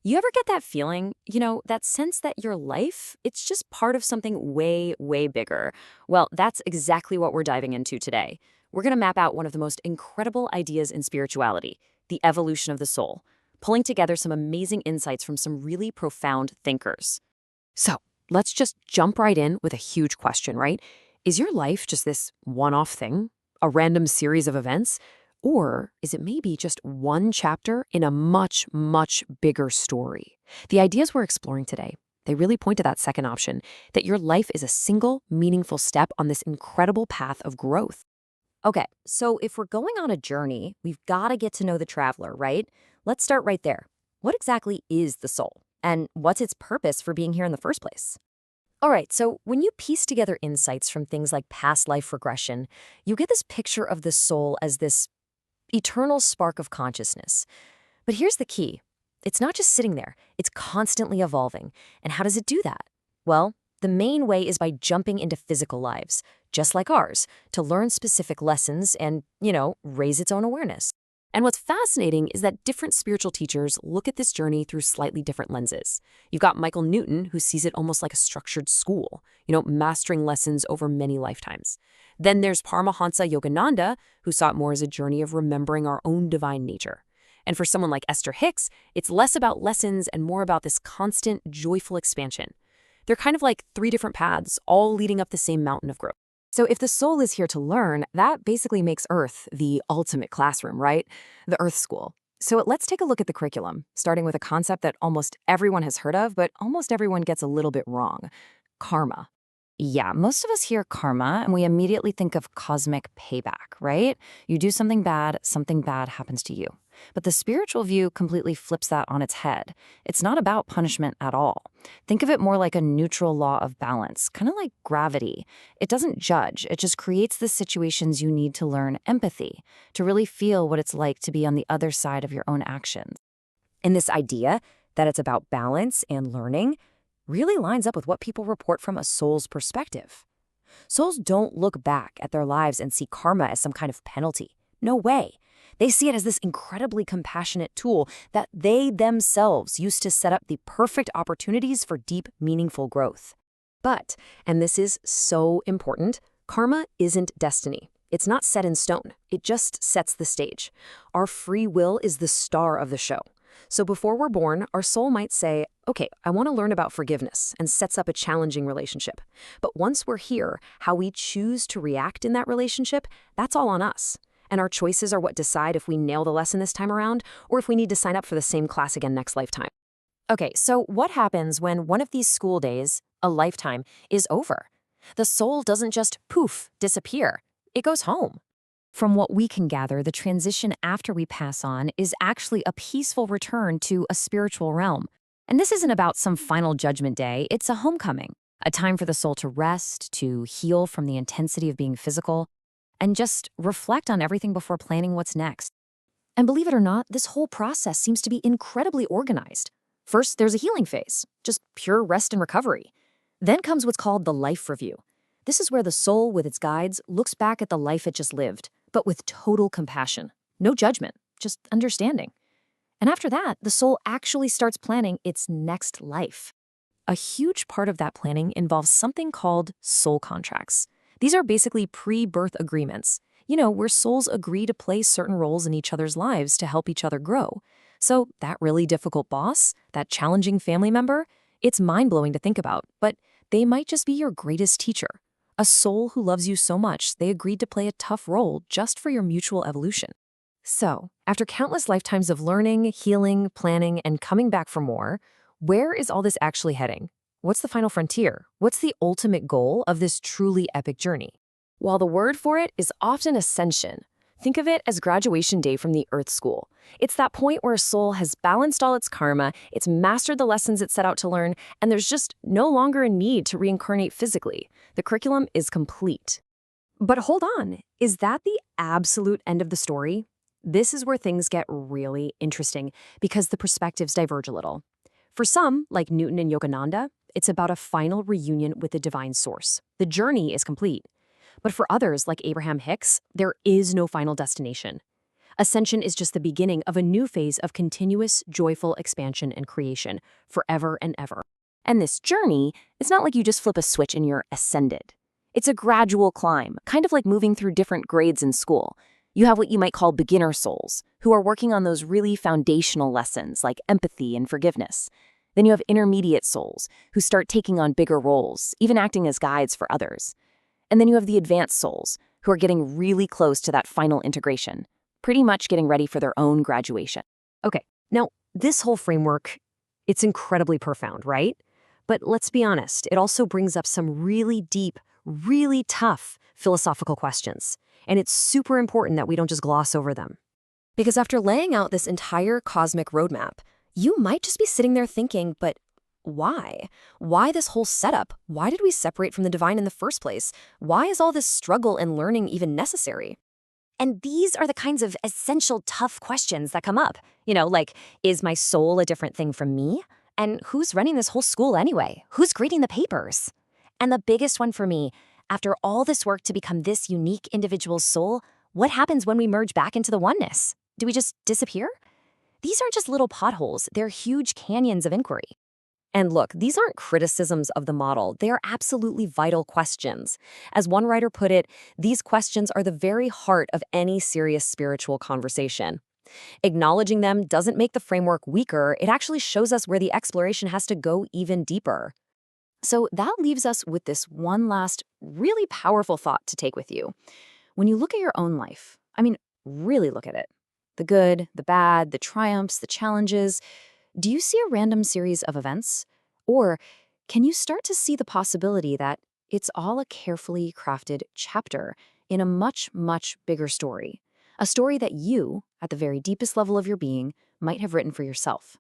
You ever get that feeling, that sense that your life, it's just part of something way, way bigger? Well, that's exactly what we're diving into today. We're going to map out one of the most incredible ideas in spirituality, the evolution of the soul, pulling together some amazing insights from some really profound thinkers. So, let's just jump right in with a huge question, right? Is your life just this one-off thing? A random series of events? Or is it maybe just one chapter in a much, much bigger story? The ideas we're exploring today, they really point to that second option, that your life is a single, meaningful step on this incredible path of growth. Okay, so if we're going on a journey, we've got to get to know the traveler, right? Let's start right there. What exactly is the soul? And what's its purpose for being here in the first place? All right, so when you piece together insights from things like past life regression, you get this picture of the soul as this eternal spark of consciousness. But here's the key. It's not just sitting there. It's constantly evolving. And how does it do that? Well, the main way is by jumping into physical lives, just like ours, to learn specific lessons and, raise its own awareness. And what's fascinating is that different spiritual teachers look at this journey through slightly different lenses. You've got Michael Newton, who sees it almost like a structured school, mastering lessons over many lifetimes. Then there's Paramahansa Yogananda, who saw it more as a journey of remembering our own divine nature. And for someone like Esther Hicks, it's less about lessons and more about this constant, joyful expansion. They're kind of like three different paths, all leading up the same mountain of growth. So if the soul is here to learn, that basically makes Earth the ultimate classroom, right? The Earth School. So let's take a look at the curriculum, starting with a concept that almost everyone has heard of, but almost everyone gets a little bit wrong: karma. Yeah, most of us hear karma and we immediately think of cosmic payback, right? You do something bad happens to you. But the spiritual view completely flips that on its head. It's not about punishment at all. Think of it more like a neutral law of balance, kind of like gravity. It doesn't judge, it just creates the situations you need to learn empathy, to really feel what it's like to be on the other side of your own actions. And this idea that it's about balance and learning really lines up with what people report from a soul's perspective. Souls don't look back at their lives and see karma as some kind of penalty. No way. They see it as this incredibly compassionate tool that they themselves used to set up the perfect opportunities for deep, meaningful growth. But, and this is so important, karma isn't destiny. It's not set in stone. It just sets the stage. Our free will is the star of the show. So before we're born, our soul might say, okay, I want to learn about forgiveness, and sets up a challenging relationship. But once we're here, how we choose to react in that relationship, that's all on us. And our choices are what decide if we nail the lesson this time around, or if we need to sign up for the same class again next lifetime. Okay, so what happens when one of these school days, a lifetime, is over? The soul doesn't just poof, disappear. It goes home. From what we can gather, the transition after we pass on is actually a peaceful return to a spiritual realm. And this isn't about some final judgment day, it's a homecoming, a time for the soul to rest, to heal from the intensity of being physical, and just reflect on everything before planning what's next. And believe it or not, this whole process seems to be incredibly organized. First, there's a healing phase, just pure rest and recovery. Then comes what's called the life review. This is where the soul, with its guides, looks back at the life it just lived, but with total compassion. No judgment, just understanding. And after that, the soul actually starts planning its next life. A huge part of that planning involves something called soul contracts. These are basically pre-birth agreements, where souls agree to play certain roles in each other's lives to help each other grow. So that really difficult boss, that challenging family member, it's mind-blowing to think about, but they might just be your greatest teacher. A soul who loves you so much, they agreed to play a tough role just for your mutual evolution. So, after countless lifetimes of learning, healing, planning, and coming back for more, where is all this actually heading? What's the final frontier? What's the ultimate goal of this truly epic journey? While the word for it is often ascension, think of it as graduation day from the Earth School. It's that point where a soul has balanced all its karma, it's mastered the lessons it set out to learn, and there's just no longer a need to reincarnate physically. The curriculum is complete. But hold on, is that the absolute end of the story? This is where things get really interesting because the perspectives diverge a little. For some, like Newton and Yogananda, it's about a final reunion with the divine source. The journey is complete. But for others, like Abraham Hicks, there is no final destination. Ascension is just the beginning of a new phase of continuous, joyful expansion and creation, forever and ever. And this journey, it's not like you just flip a switch and you're ascended. It's a gradual climb, kind of like moving through different grades in school. You have what you might call beginner souls, who are working on those really foundational lessons like empathy and forgiveness. Then you have intermediate souls, who start taking on bigger roles, even acting as guides for others. And then you have the advanced souls, who are getting really close to that final integration, pretty much getting ready for their own graduation. Okay, now this whole framework, it's incredibly profound, right? But let's be honest, it also brings up some really deep, really tough philosophical questions. And it's super important that we don't just gloss over them. Because after laying out this entire cosmic roadmap, you might just be sitting there thinking, but why? Why this whole setup? Why did we separate from the divine in the first place? Why is all this struggle and learning even necessary? And these are the kinds of essential tough questions that come up. Like, is my soul a different thing from me? And who's running this whole school anyway? Who's grading the papers? And the biggest one for me, after all this work to become this unique individual soul, what happens when we merge back into the oneness? Do we just disappear? These aren't just little potholes, they're huge canyons of inquiry. And look, these aren't criticisms of the model. They are absolutely vital questions. As one writer put it, these questions are the very heart of any serious spiritual conversation. Acknowledging them doesn't make the framework weaker, it actually shows us where the exploration has to go even deeper. So that leaves us with this one last, really powerful thought to take with you. When you look at your own life, really look at it. The good, the bad, the triumphs, the challenges. Do you see a random series of events? Or can you start to see the possibility that it's all a carefully crafted chapter in a much, much bigger story? A story that you, at the very deepest level of your being, might have written for yourself.